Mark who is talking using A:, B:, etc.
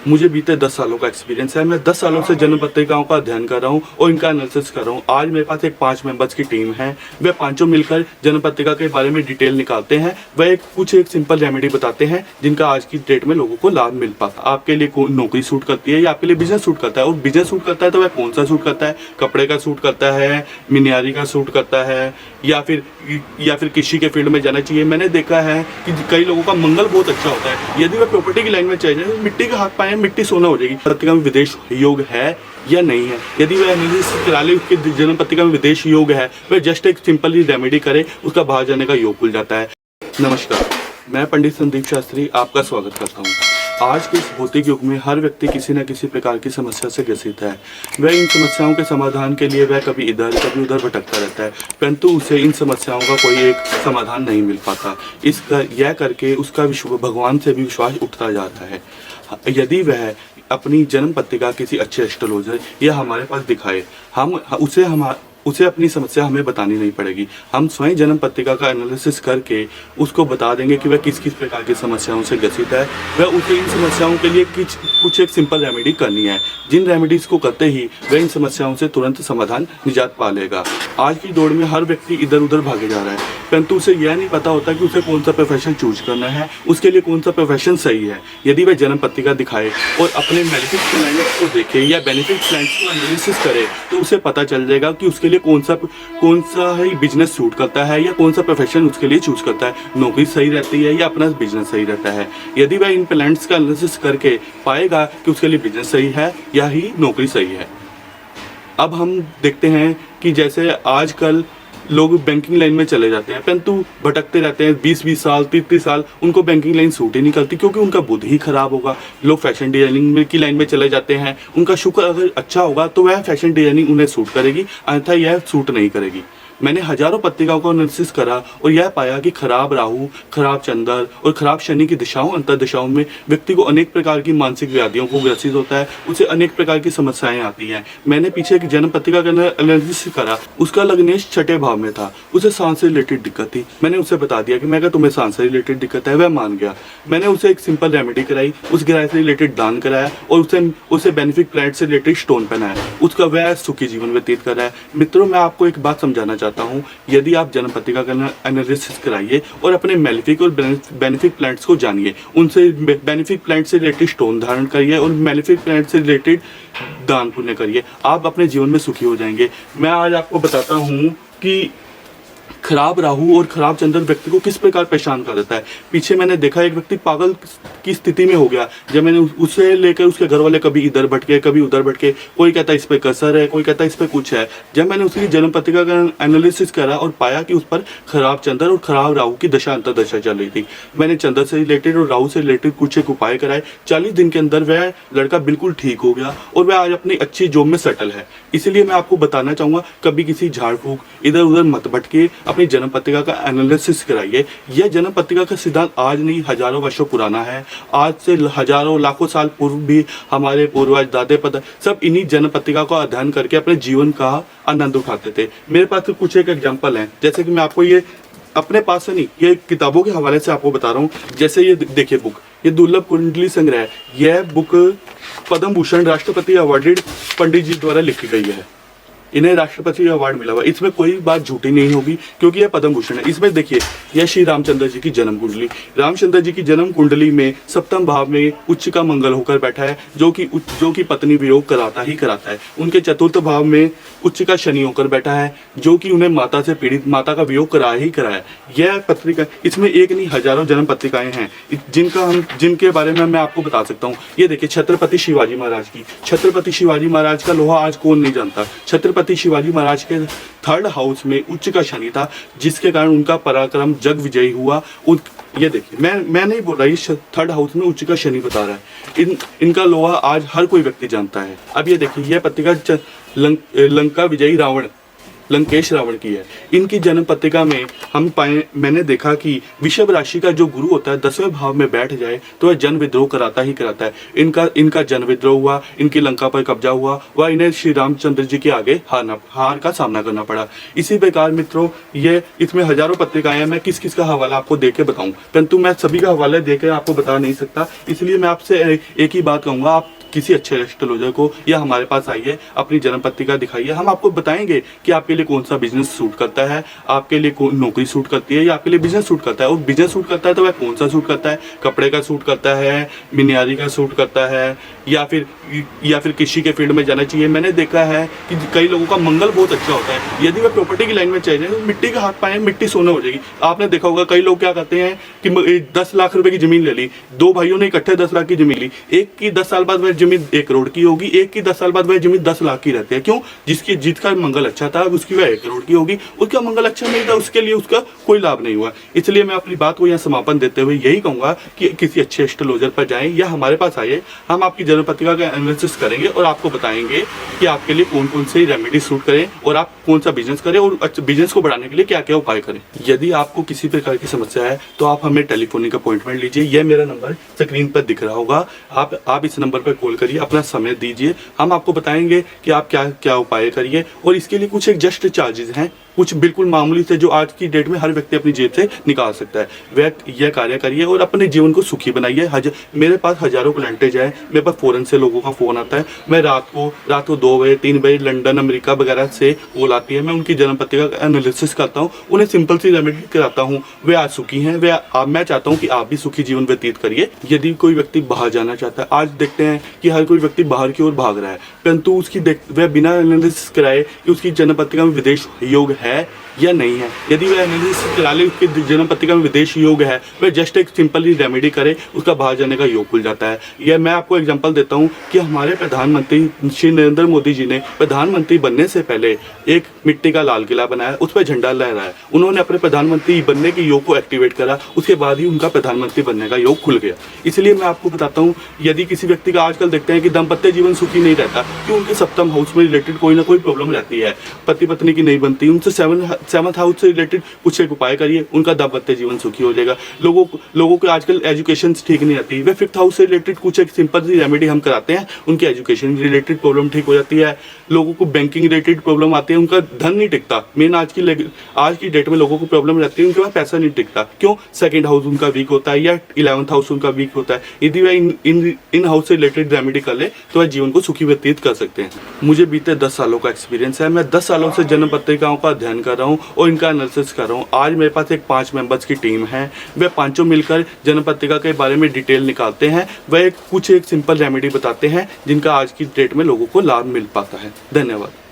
A: मुझे बीते 10 सालों का एक्सपीरियंस है। मैं 10 सालों से जन्म पत्रिकाओं का अध्ययन कर रहा हूँ और इनका एनालिसिस कर रहा हूँ। आज मेरे पास एक 5 मेंबर्स की टीम है। वे पांचों मिलकर जन्म पत्रिका के बारे में डिटेल निकालते हैं। वह एक सिंपल रेमेडी बताते हैं जिनका आज की डेट में लोगों को लाभ मिल पाता। आपके लिए नौकरी सूट करती है या आपके लिए बिजनेस सूट करता है, और बिजनेस सूट करता है तो वह कौन सा सूट करता है? कपड़े का सूट करता है, मिनियारी का सूट करता है, या फिर कृषि के फील्ड में जाना चाहिए। मैंने देखा है कि कई लोगों का मंगल बहुत अच्छा होता है। यदि वह प्रॉपर्टी की लाइन में चले जाए, मिट्टी का हाथ पाए, मिट्टी सोना हो जाएगी। पत्रिका में विदेश योग है या नहीं है, यदि वह एनालिसिस करा ले उसके जन्म पत्रिका में विदेश योग है, वह जस्ट एक सिंपल ही रेमेडी करे, उसका बाहर जाने का योग खुल जाता है। नमस्कार, मैं पंडित संदीप शास्त्री आपका स्वागत करता हूँ। आज के इस भौतिक युग में हर व्यक्ति किसी न किसी प्रकार की समस्या से ग्रसित है। वह इन समस्याओं के समाधान के लिए वह कभी इधर कभी उधर भटकता रहता है, परंतु उसे इन समस्याओं का कोई एक समाधान नहीं मिल पाता। यह करके उसका भगवान से भी विश्वास उठता जा रहा है। यदि वह अपनी जन्म पत्रिका किसी अच्छे एस्ट्रोलॉजर या हमारे पास दिखाए, उसे अपनी समस्या हमें बतानी नहीं पड़ेगी। हम स्वयं जन्म पत्रिका का एनालिसिस करके उसको बता देंगे कि वह किस किस प्रकार की समस्याओं से ग्रसित है। वह उसे इन समस्याओं के लिए कुछ एक सिंपल रेमेडी करनी है, जिन रेमेडीज को करते ही वह इन समस्याओं से तुरंत समाधान निजात पा लेगा। आज की दौड़ में हर व्यक्ति इधर उधर भागे जा रहा है, परंतु उसे यह नहीं पता होता कि उसे कौन सा प्रोफेशन चूज करना है, उसके लिए कौन सा प्रोफेशन सही है। यदि वह जन्म पत्रिका दिखाए और अपने मेडिकल प्लान्स को देखे या बेनिफिट प्लान्स को एनालिसिस करे, तो उसे पता चल जाएगा कि उसके लिए कौन सा ही बिजनेस सूट करता है या कौन सा प्रोफेशन उसके लिए चूज करता है। नौकरी सही रहती है या अपना बिजनेस सही रहता है। यदि वह इन प्लान्स का एनालिसिस करके पाएगा कि उसके लिए बिजनेस सही है या ही नौकरी सही है। अब हम देखते हैं कि जैसे आजकल लोग बैंकिंग लाइन में चले जाते हैं, परंतु भटकते रहते हैं 20-20 साल 30-30 साल, उनको बैंकिंग लाइन सूट ही नहीं करती, क्योंकि उनका बुद्धि ही खराब होगा। लोग फैशन डिजाइनिंग की लाइन में चले जाते हैं, उनका शुक्र अगर अच्छा होगा तो वह फैशन डिजाइनिंग उन्हें सूट करेगी, अन्यथा यह सूट नहीं करेगी। मैंने हजारों पत्रिकाओं को एनालिसिस करा और यह पाया कि खराब राहु, खराब चंद्र और खराब शनि की दिशाओं अंतर दिशाओं में व्यक्ति को अनेक प्रकार की मानसिक व्याधियों को ग्रसित होता है, उसे अनेक प्रकार की समस्याएं आती हैं। मैंने पीछे एक जन्म पत्रिका का एनालिसिस करा, उसका लग्नेश छठे भाव में था, उसे सांस से रिलेटेड दिक्कत थी। मैंने उसे बता दिया कि मैं क्या तुम्हें सांस से रिलेटेड दिक्कत है, वह मान गया। मैंने उसे एक सिंपल रेमेडी कराई, उस ग्रह से रिलेटेड दान कराया और उसे बेनिफिक प्लैनेट से रिलेटेड स्टोन पहनाया। उसका वह सुखी जीवन व्यतीत कर रहा है। मित्रों, मैं आपको एक बात समझाना चाहता हूँ, यदि आप जन्म पत्रिका का एनालिसिस कराइए और अपने मेलिफिक और बेनिफिक प्लैनेट्स को जानिए, उनसे बेनिफिक प्लैनेट से रिलेटेड स्टोन धारण करिए और मेलिफिक प्लैनेट से रिलेटेड दान पुण्य करिए, आप अपने जीवन में सुखी हो जाएंगे। मैं आज आपको बताता हूँ कि खराब राहु और खराब चंद्र व्यक्ति को किस प्रकार परेशान कर देता है। पीछे मैंने देखा एक व्यक्ति पागल की स्थिति में हो गया, जब मैंने उसे लेकर उसके घर वाले कभी इधर भटके कभी उधर भटके, कोई कहता है इस पे कसर है, कोई कहता है इस पे कुछ है। जब मैंने उसकी जन्म पत्रिका का एनालिसिस करा और पाया कि उस पर खराब चंद्र और खराब राहु की दशा अंतर दशा चल रही थी, मैंने चंद्र से रिलेटेड और राहु से रिलेटेड कुछ एक उपाय कराए। 40 दिन के अंदर वह लड़का बिल्कुल ठीक हो गया और वह आज अपनी अच्छी जॉब में सेटल है। इसीलिए मैं आपको बताना चाहूंगा, कभी किसी झाड़ फूक इधर उधर मत भटके, अपनी जन्म पत्रिका का एनालिसिस कराइए। यह जन्म पत्रिका का सिद्धांत आज नहीं हजारों वर्षों पुराना है। आज से हजारों लाखों साल पूर्व भी हमारे पूर्वज दादे पता सब इन्हीं जन्म पत्रिका का अध्ययन करके अपने जीवन का आनंद उठाते थे। मेरे पास तो कुछ एक एग्जाम्पल हैं, जैसे कि मैं आपको ये अपने पास से नहीं, ये किताबों के हवाले से आपको बता रहा हूँ। जैसे ये देखिए बुक, ये दुर्लभ कुंडली संग्रह, यह बुक पद्म भूषण राष्ट्रपति अवार्डेड पंडित जी द्वारा लिखी गई है। इन्हें राष्ट्रपति अवार्ड मिला हुआ। इसमें कोई बात झूठी नहीं होगी क्योंकि यह पद्म भूषण है। इसमें देखिए, यह श्री रामचंद्र जी की जन्म कुंडली, रामचंद्र जी की जन्म कुंडली में सप्तम भाव में उच्च का मंगल होकर बैठा है, जो कि पत्नी वियोग कराता ही कराता है। उनके चतुर्थ भाव में उच्च का शनि होकर बैठा है, जो कि उन्हें माता से पीड़ित, माता का वियोग करा ही कराया। यह पत्रिका, इसमें एक नहीं हजारों जन्म पत्रिकाएं हैं जिनके बारे में मैं आपको बता सकता हूँ। ये देखिए छत्रपति शिवाजी महाराज की, छत्रपति शिवाजी महाराज का लोहा आज कौन नहीं जानता। छत्रपति शिवाजी महाराज के 3rd हाउस में उच्च का शनि था, जिसके कारण उनका पराक्रम जग विजयी हुआ। ये देखिए, मैं नहीं बोल रहा, इस 3rd हाउस में उच्च का शनि बता रहा है। इनका लोहा आज हर कोई व्यक्ति जानता है। अब ये देखिए, यह पत्रिका लंका विजयी रावण, लंकेश रावण की है। इनकी जन्म पत्रिका में मैंने देखा कि वृषभ राशि का जो गुरु होता है 10वें भाव में बैठ जाए तो वह जन विद्रोह कराता ही कराता है। इनका जन विद्रोह हुआ, इनकी लंका पर कब्जा हुआ व इन्हें श्री रामचंद्र जी के आगे हार का सामना करना पड़ा। इसी प्रकार मित्रों, ये इसमें हजारों पत्रिकाएं हैं, मैं किस किस का हवाला आपको देके बताऊं, परंतु मैं सभी का हवाला देकर आपको बता नहीं सकता। इसलिए मैं आपसे एक ही बात कहूंगा, आप किसी अच्छे एस्ट्रोलॉजर को या हमारे पास आइए, अपनी जन्म पत्रिका दिखाइए, हम आपको बताएंगे कि आपके लिए कौन सा बिजनेस सूट करता है, आपके लिए कौन नौकरी सूट करती है या आपके लिए बिजनेस सूट करता है। और बिजनेस सूट करता है तो वह कौन सा सूट करता है, कपड़े का सूट करता है, मिनियारी का सूट करता है या फिर कृषि के फील्ड में जाना चाहिए। मैंने देखा है कि कई लोगों का मंगल बहुत अच्छा होता है, यदि वह प्रॉपर्टी की लाइन में चले जाए तो मिट्टी का हाथ पाए मिट्टी सोना हो जाएगी। आपने देखा होगा कई लोग क्या करते हैं कि 10 लाख रुपए की जमीन ले ली, दो भाइयों ने इकट्ठे 10 लाख की जमीन ली, एक की 10 साल बाद वह जमीन 1 करोड़ की होगी, एक की 10 साल बाद वह जमीन 10 लाख की रहती है। क्यों? जिसका मंगल अच्छा था उसकी वह 1 करोड़ की होगी, उसका मंगल अच्छा नहीं था, उसके लिए उसका कोई लाभ नहीं हुआ। इसलिए मैं अपनी बात को यहाँ समापन देते हुए यही कहूंगा कि किसी अच्छे एस्ट्रोलॉजर पर जाएं या हमारे पास आइए, हम आपकी जन्म पत्रिका का एनालिसिस करेंगे और आपको बताएंगे कि आपके लिए कौन कौन से रेमेडी सूट करें और आप कौन सा बिजनेस करें और बिजनेस को बढ़ाने के लिए क्या क्या उपाय करें। यदि आपको किसी प्रकार की समस्या है तो आप हमें टेलीफोनिक अपॉइंटमेंट लीजिए, यह मेरा नंबर स्क्रीन पर दिख रहा होगा, आप इस नंबर पर कॉल करिए, अपना समय दीजिए, हम आपको बताएंगे कि आप क्या क्या उपाय करिए। और इसके लिए कुछ एक जस्ट चार्जेस हैं, कुछ बिल्कुल मामूली से जो आज की डेट में हर व्यक्ति अपनी जेब से निकाल सकता है, वह यह कार्य करिए और अपने जीवन को सुखी बनाइए। मेरे पास हजारों क्लाइंटेज हैं, मेरे पास फॉरेन से लोगों का फोन आता है, मैं रात को 2 बजे 3 बजे लंदन अमेरिका वगैरह से कॉल आती है, मैं उनकी जन्म पत्रिका का एनालिसिस करता हूँ, उन्हें सिंपल सी रेमेडी कराता हूँ, वे आज सुखी हैं, मैं चाहता हूँ कि आप भी सुखी जीवन व्यतीत करिए। यदि कोई व्यक्ति बाहर जाना चाहता है, आज देखते हैं कि हर कोई व्यक्ति बाहर की ओर भाग रहा है, परंतु वह बिना एनालिसिस कराए कि उसकी जन्म पत्रिका में विदेश योग है या नहीं है। यदि वह एनालिसिस करा ले उसकी जन्म पत्रिका में विदेश योग है, वह जस्ट एक सिंपल रेमेडी करे, उसका बाहर जाने का योग खुल जाता है। यह मैं आपको एग्जांपल देता हूं कि हमारे प्रधानमंत्री श्री नरेंद्र मोदी जी ने प्रधानमंत्री बनने से पहले एक मिट्टी का लाल किला बनाया, उस पर झंडा लहराया, उन्होंने अपने प्रधानमंत्री बनने के योग को एक्टिवेट करा, उसके बाद ही उनका प्रधानमंत्री बनने का योग खुल गया। इसलिए मैं आपको बताता हूँ, यदि किसी व्यक्ति का आजकल देखते हैं कि दाम्पत्य जीवन सुखी नहीं रहता, कि उनके सप्तम हाउस में रिलेटेड कोई ना कोई प्रॉब्लम रहती है, पति पत्नी की नहीं बनती, उनसे सेवंथ हाउस से रिलेटेड कुछ एक उपाय करिए, उनका दाम्पत्य जीवन सुखी हो जाएगा। लोगों को आजकल एजुकेशन ठीक नहीं आती, वे 5th हाउस से रिलेटेड कुछ एक सिंपल सी रेमेडी हम कराते हैं, उनकी एजुकेशन रिलेटेड प्रॉब्लम ठीक हो जाती है। लोगों को बैंकिंग रिलेटेड प्रॉब्लम आती है, उनका धन नहीं टिकता, मेन आज की डेट में लोगों को प्रॉब्लम रहती है, उनके पास पैसा नहीं टिकता। क्यों? 2nd हाउस उनका वीक होता है या 11th हाउस उनका वीक होता है। यदि वह इन हाउस से रिलेटेड रेमेडी कर ले तो वह जीवन को सुखी व्यतीत कर सकते हैं। मुझे बीते 10 सालों का एक्सपीरियंस है, मैं 10 सालों से जन्म पत्रिकाओं का अध्ययन कर रहा हूँ और इनका एनालिसिस कर रहा हूँ। आज मेरे पास एक 5 मेंबर्स की टीम है, वे पांचों मिलकर जन्म पत्रिका के बारे में डिटेल निकालते हैं, वह कुछ एक सिंपल रेमेडी बताते हैं जिनका आज की डेट में लोगों को लाभ मिल पाता है। धन्यवाद।